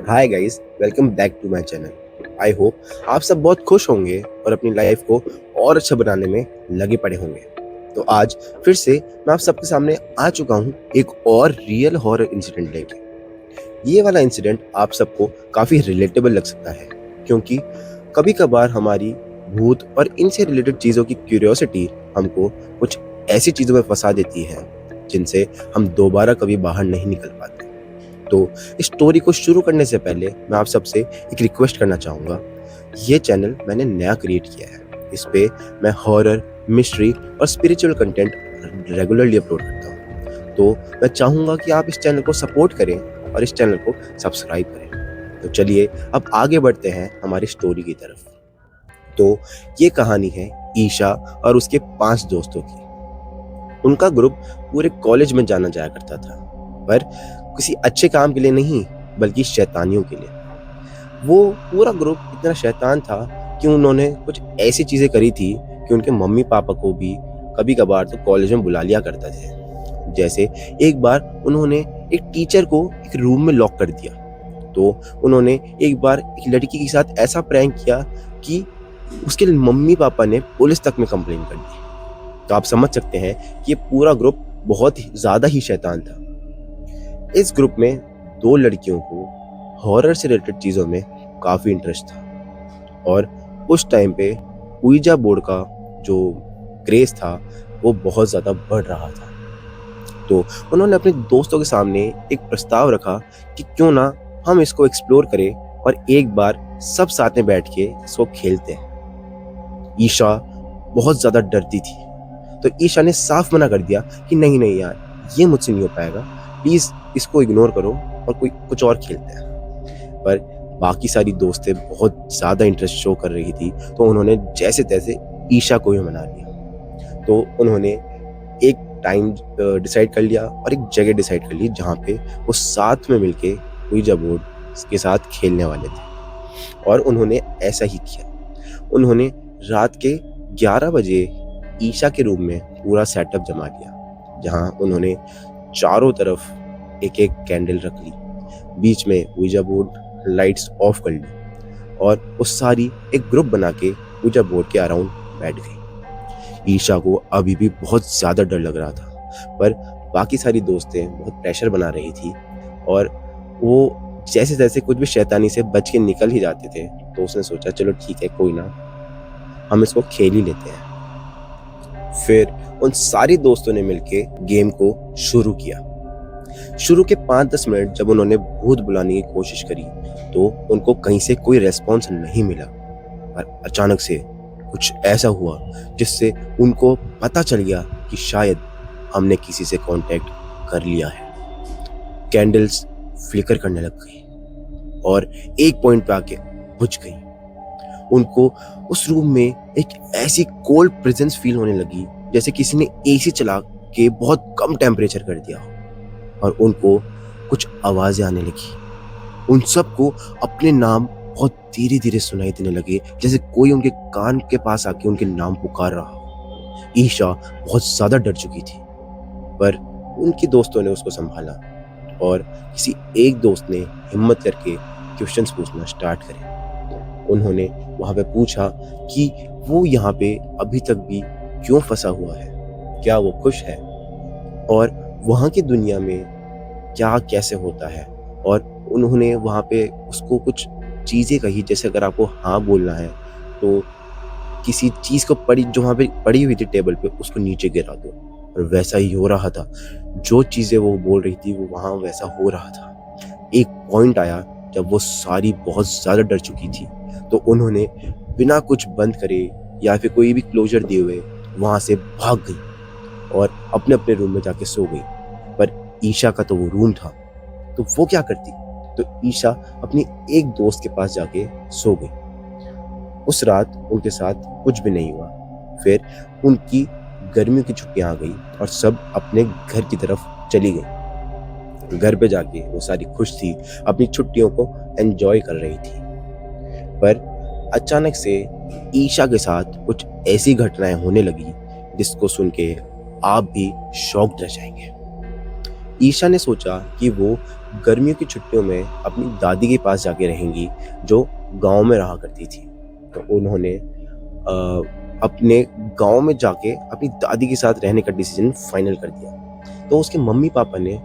Hi guys, welcome back to my channel. I hope आप सब बहुत खुश होंगे और अपनी लाइफ को और अच्छा बनाने में लगे पड़े होंगे। तो आज फिर से मैं आप सबके सामने आ चुका हूँ एक और रियल हॉरर इंसिडेंट लेके। ये वाला इंसिडेंट आप सबको काफी रिलेटेबल लग सकता है, क्योंकि कभी कभार हमारी भूत और इनसे रिलेटेड चीजों की क्यूरियोसिटी हमको कुछ ऐसी चीजों में फंसा देती है जिनसे हम दोबारा कभी बाहर नहीं निकल पाते। तो इस स्टोरी को शुरू करने से पहले मैं आप सबसे एक रिक्वेस्ट करना चाहूँगा। ये चैनल मैंने नया क्रिएट किया है। इस पे मैं हॉरर, मिस्ट्री और स्पिरिचुअल कंटेंट रेगुलरली अपलोड करता हूँ। तो मैं चाहूँगा कि आप इस चैनल को सपोर्ट करें और इस चैनल को सब्सक्राइब करें। तो चलिए अब आगे बढ़ते हैं हमारी स्टोरी की तरफ। तो ये कहानी है ईशा और उसके 5 दोस्तों की। उनका ग्रुप पूरे कॉलेज में जाना जाया करता था, पर किसी अच्छे काम के लिए नहीं, बल्कि शैतानियों के लिए। वो पूरा ग्रुप इतना शैतान था कि उन्होंने कुछ ऐसी चीजें करी थी कि उनके मम्मी पापा को भी कभी कभार तो कॉलेज में बुला लिया करते थे। जैसे एक बार उन्होंने एक टीचर को एक रूम में लॉक कर दिया। तो उन्होंने एक बार एक लड़की के साथ ऐसा प्रैंक किया कि उसके मम्मी पापा ने पुलिस तक में कंप्लेन कर दी। तो आप समझ सकते हैं कि ये पूरा ग्रुप बहुत ज्यादा ही शैतान था। इस ग्रुप में 2 लड़कियों को हॉरर से रिलेटेड चीजों में काफी इंटरेस्ट था, और उस टाइम पे ouija बोर्ड का जो क्रेज था वो बहुत ज्यादा बढ़ रहा था। तो उन्होंने अपने दोस्तों के सामने एक प्रस्ताव रखा कि क्यों ना हम इसको एक्सप्लोर करें और एक बार सब साथ में बैठ के इसको खेलते हैं। ईशा बहुत ज्यादा डरती थी, तो ईशा ने साफ मना कर दिया कि नहीं नहीं यार, ये मुझसे नहीं हो पाएगा, प्लीज इसको इग्नोर करो और कुछ और खेलते हैं। पर बाकी सारी दोस्तें बहुत ज्यादा इंटरेस्ट शो कर रही थी, तो उन्होंने जैसे तैसे ईशा को ही मना लिया। तो उन्होंने एक टाइम डिसाइड कर लिया और एक जगह डिसाइड कर ली जहाँ पे वो साथ में मिलके ouija बोर्ड के साथ खेलने वाले थे। और उन्होंने ऐसा ही किया। उन्होंने रात के 11 बजे ईशा के रूम में पूरा सेटअप जमा लिया, जहाँ उन्होंने चारों तरफ एक एक कैंडल रख ली, बीच में ouija बोर्ड, लाइट्स ऑफ कर ली, और वो सारी एक ग्रुप बना के ouija बोर्ड के अराउंड बैठ गई। ईशा को अभी भी बहुत ज्यादा डर लग रहा था, पर बाकी सारी दोस्तें बहुत प्रेशर बना रही थी, और वो जैसे तैसे कुछ भी शैतानी से बच के निकल ही जाते थे। तो उसने सोचा चलो ठीक है, कोई ना, हम इसको खेल ही लेते हैं। फिर उन सारी दोस्तों ने मिलके गेम को शुरू किया। शुरू के 5-10 मिनट जब उन्होंने भूत बुलाने की कोशिश करी तो उनको कहीं से कोई रेस्पॉन्स नहीं मिला, पर अचानक से कुछ ऐसा हुआ जिससे उनको पता चल गया कि शायद हमने किसी से कांटेक्ट कर लिया है। कैंडल्स फ्लिकर करने लग गई और एक पॉइंट पे आके बुझ गई। उनको उस रूम में एक ऐसी कोल्ड प्रेजेंस फील होने लगी जैसे किसी ने एसी चला के बहुत कम टेम्परेचर कर दिया हो, और उनको कुछ आवाजें आने लगी। उन सबको अपने नाम बहुत धीरे धीरे सुनाई देने लगे, जैसे कोई उनके कान के पास आके उनके नाम पुकार रहा हो। ईशा बहुत ज्यादा डर चुकी थी, पर उनके दोस्तों ने उसको संभाला, और किसी एक दोस्त ने हिम्मत करके क्वेश्चंस पूछना स्टार्ट करे। उन्होंने वहां पे पूछा कि वो यहाँ पे अभी तक भी क्यों फंसा हुआ है, क्या वो खुश है, और वहाँ की दुनिया में क्या कैसे होता है। और उन्होंने वहाँ पे उसको कुछ चीज़ें कही, जैसे अगर आपको हाँ बोलना है तो किसी चीज़ को पड़ी जो वहाँ पे पड़ी हुई थी टेबल पे, उसको नीचे गिरा दो, और वैसा ही हो रहा था। जो चीज़ें वो बोल रही थी वो वहाँ वैसा हो रहा था। एक पॉइंट आया जब वो सारी बहुत ज़्यादा डर चुकी थी, तो उन्होंने बिना कुछ बंद करे या फिर कोई भी क्लोजर दिए हुए वहाँ से भाग गई और अपने अपने रूम में जाके सो गई। पर ईशा का तो वो रूम था, तो वो क्या करती? तो ईशा अपनी एक दोस्त के पास जाके सो गई। उस रात उनके साथ कुछ भी नहीं हुआ। फिर उनकी गर्मियों की छुट्टियां आ गई और सब अपने घर की तरफ चली गई। घर पे जाके वो सारी खुश थी, अपनी छुट्टियों को एंजॉय कर रही थी। पर अचानक से ईशा के साथ कुछ ऐसी घटनाएं होने लगी जिसको सुन के आप भी शॉक्ड रह जाएंगे। ईशा ने सोचा कि वो गर्मियों की छुट्टियों में अपनी दादी के पास जाके रहेंगी, जो गांव में रहा करती थी। तो उन्होंने अपने गांव में जाके अपनी दादी के साथ रहने का डिसीजन फाइनल कर दिया। तो उसके मम्मी पापा ने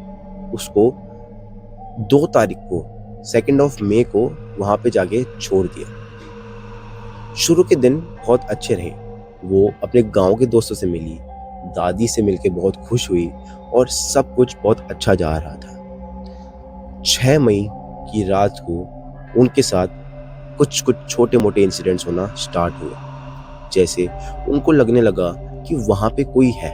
उसको 2 तारीख को 2nd ऑफ मई को वहाँ पे जाके छोड़ दिया। शुरू के दिन बहुत अच्छे रहे। वो अपने गांव के दोस्तों से मिली, दादी से मिलके बहुत खुश हुई और सब कुछ बहुत अच्छा जा रहा था। 6 मई की रात को उनके साथ कुछ कुछ छोटे मोटे इंसिडेंट्स होना स्टार्ट हुए। जैसे उनको लगने लगा कि वहाँ पे कोई है,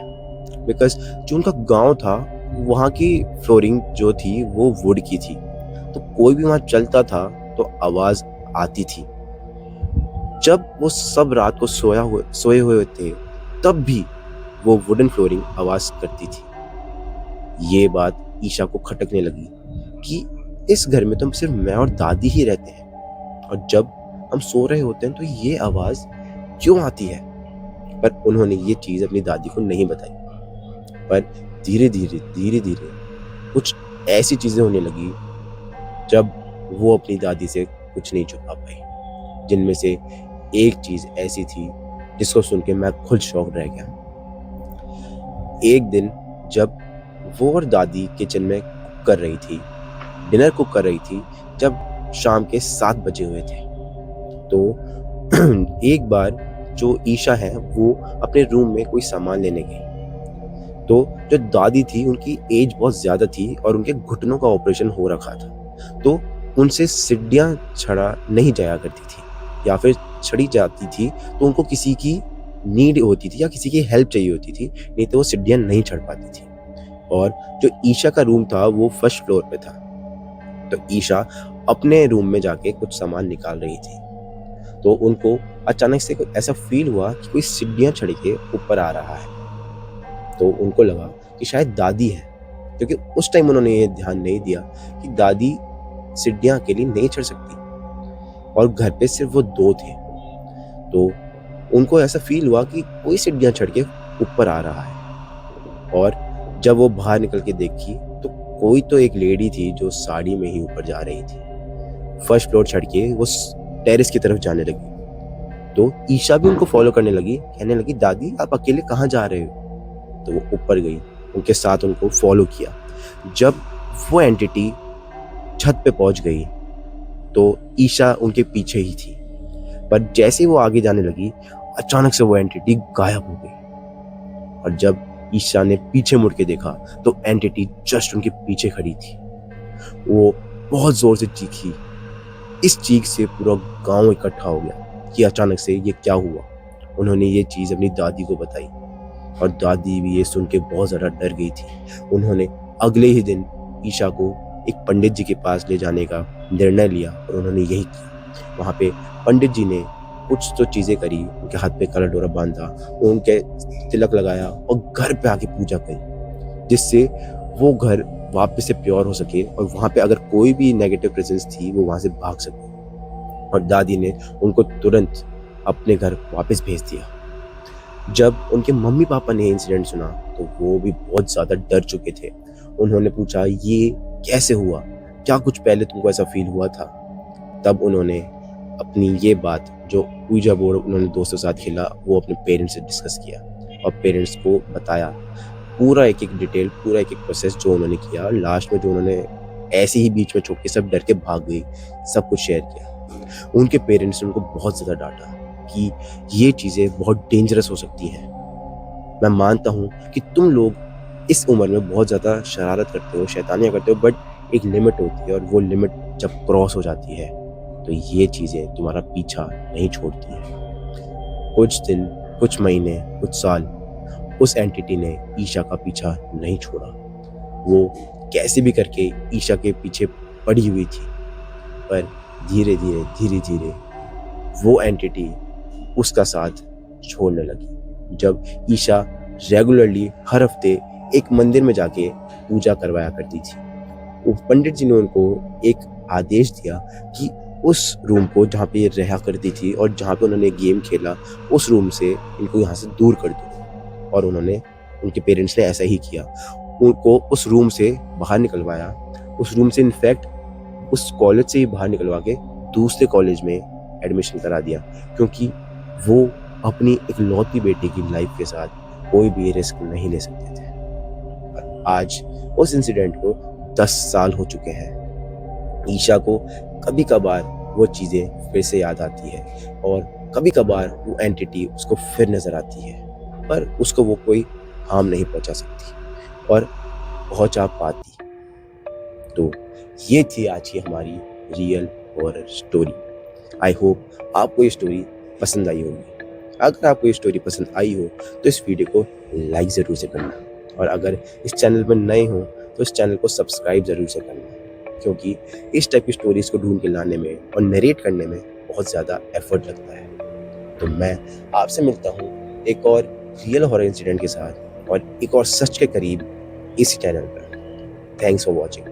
बिकॉज जो उनका गांव था वहाँ की फ्लोरिंग जो थी वो वुड की थी, तो कोई भी वहाँ चलता था तो आवाज़ आती थी। जब वो सब रात को सोए हुए थे तब भी वो वुडन फ्लोरिंग आवाज़ करती थी। ये बात ईशा को खटकने लगी कि इस घर में तो सिर्फ मैं और दादी ही रहते हैं, और जब हम सो रहे होते हैं तो ये आवाज़ क्यों आती है। पर उन्होंने ये चीज़ अपनी दादी को नहीं बताई। पर धीरे धीरे कुछ ऐसी चीज़ें होने लगी जब वो अपनी दादी से कुछ नहीं छुपा पाई, जिनमें से एक चीज़ ऐसी थी जिसको सुन के मैं खुद शॉक्ड रह गया। एक दिन जब वो और दादी किचन में कुक कर रही थी, डिनर कुक कर रही थी, जब शाम के 7 बजे हुए थे, तो एक बार जो ईशा है वो अपने रूम में कोई सामान लेने गई। तो जो दादी थी उनकी एज बहुत ज़्यादा थी और उनके घुटनों का ऑपरेशन हो रखा था, तो उनसे सीढ़ियाँ चढ़ा नहीं जाया करती थी, या फिर चढ़ी जाती थी तो उनको किसी की नीड होती थी या किसी की हेल्प चाहिए होती थी, नहीं तो वो सीढ़ियाँ नहीं चढ़ पाती थी। और जो ईशा का रूम था वो फर्स्ट फ्लोर पे था, तो ईशा अपने रूम में जाके कुछ सामान निकाल रही थी। तो उनको अचानक से कुछ ऐसा फील हुआ कि कोई सीढ़ियाँ चढ़ के ऊपर आ रहा है। तो उनको लगा कि शायद दादी है, क्योंकि उस टाइम उन्होंने ये ध्यान नहीं दिया कि दादी सीढ़ियाँ अकेली नहीं चढ़ सकती और घर पे सिर्फ वो 2 थे। तो उनको ऐसा फील हुआ कि कोई सीढ़ियाँ चढ़ के ऊपर आ रहा है, और जब वो बाहर निकल के देखी तो कोई तो एक लेडी थी जो साड़ी में ही ऊपर जा रही थी। फर्स्ट फ्लोर चढ़ के वो टेरेस की तरफ जाने लगी। तो ईशा भी उनको फॉलो करने लगी, कहने लगी, दादी आप अकेले कहाँ जा रहे हो। तो वो ऊपर गई, उनके साथ उनको फॉलो किया। जब वो एंटिटी छत पे पहुंच गई तो ईशा उनके पीछे ही थी, पर जैसे वो आगे जाने लगी अचानक से वो एंटिटी गायब हो गई। और जब ईशा ने पीछे मुड़ के देखा तो एंटिटी जस्ट उनके पीछे खड़ी थी। वो बहुत जोर से चीखी। इस चीख से पूरा गांव इकट्ठा हो गया कि अचानक से ये क्या हुआ। उन्होंने ये चीज़ अपनी दादी को बताई और दादी भी ये सुन के बहुत ज़्यादा डर गई थी। उन्होंने अगले ही दिन ईशा को एक पंडित जी के पास ले जाने का निर्णय लिया और उन्होंने यही किया। वहाँ पे पंडित जी ने कुछ तो चीज़ें करी, उनके हाथ पे काला डोरा बांधा, उनके तिलक लगाया और घर पे आके पूजा करी, जिससे वो घर वापस से प्योर हो सके और वहाँ पे अगर कोई भी नेगेटिव प्रेजेंस थी वो वहाँ से भाग सके। और दादी ने उनको तुरंत अपने घर वापस भेज दिया। जब उनके मम्मी पापा ने इंसिडेंट सुना तो वो भी बहुत ज़्यादा डर चुके थे। उन्होंने पूछा, ये कैसे हुआ, क्या कुछ पहले तुमको ऐसा फील हुआ था। तब उन्होंने अपनी ये बात जो ouija बोर्ड उन्होंने दोस्तों के साथ खेला वो अपने पेरेंट्स से डिस्कस किया और पेरेंट्स को बताया पूरा एक एक डिटेल, पूरा एक एक प्रोसेस जो उन्होंने किया। लास्ट में जो उन्होंने ऐसे ही बीच में छोड़ के सब डर के भाग गई, सब कुछ शेयर किया। उनके पेरेंट्स ने उनको बहुत ज़्यादा डांटा कि ये चीज़ें बहुत डेंजरस हो सकती हैं। मैं मानता हूँ कि तुम लोग इस उम्र में बहुत ज़्यादा शरारत करते हो, शैतानियाँ करते हो, बट एक लिमिट होती है और वो लिमिट जब क्रॉस हो जाती है तो ये चीज़ें तुम्हारा पीछा नहीं छोड़ती हैं। कुछ दिन, कुछ महीने, कुछ साल उस एंटिटी ने ईशा का पीछा नहीं छोड़ा। वो कैसे भी करके ईशा के पीछे पड़ी हुई थी, पर धीरे धीरे वो एंटिटी उसका साथ छोड़ने लगी। जब ईशा रेगुलरली हर हफ्ते एक मंदिर में जाके पूजा करवाया करती थी, वो पंडित जी ने उनको एक आदेश दिया कि उस रूम को जहाँ पे ये रहा करती थी और जहाँ पे उन्होंने गेम खेला उस रूम से इनको यहाँ से दूर कर दो। और उनके पेरेंट्स ने ऐसा ही किया। उनको उस रूम से बाहर निकलवाया, उस रूम से इनफैक्ट उस कॉलेज से ही बाहर निकलवा के दूसरे कॉलेज में एडमिशन करा दिया, क्योंकि वो अपनी इकलौती बेटी की लाइफ के साथ कोई भी रिस्क नहीं ले सकते थे। और आज उस इंसिडेंट को 10 साल हो चुके हैं। ईशा को कभी कभार वो चीज़ें फिर से याद आती है और कभी कभार वो एंटिटी उसको फिर नज़र आती है, पर उसको वो कोई हार्म नहीं पहुंचा सकती और पहुंचा पाती। तो ये थी आज की हमारी real horror story. I hope आपको ये स्टोरी पसंद आई होगी। अगर आपको ये स्टोरी पसंद आई हो तो इस वीडियो को लाइक ज़रूर से करना, और अगर इस चैनल पर नए हो तो इस चैनल को सब्सक्राइब ज़रूर से करना, क्योंकि इस टाइप की स्टोरीज़ को ढूंढ के लाने में और नरेट करने में बहुत ज़्यादा एफर्ट लगता है। तो मैं आपसे मिलता हूँ एक और रियल हॉरर इंसिडेंट के साथ और एक और सच के करीब इसी चैनल पर। Thanks for watching.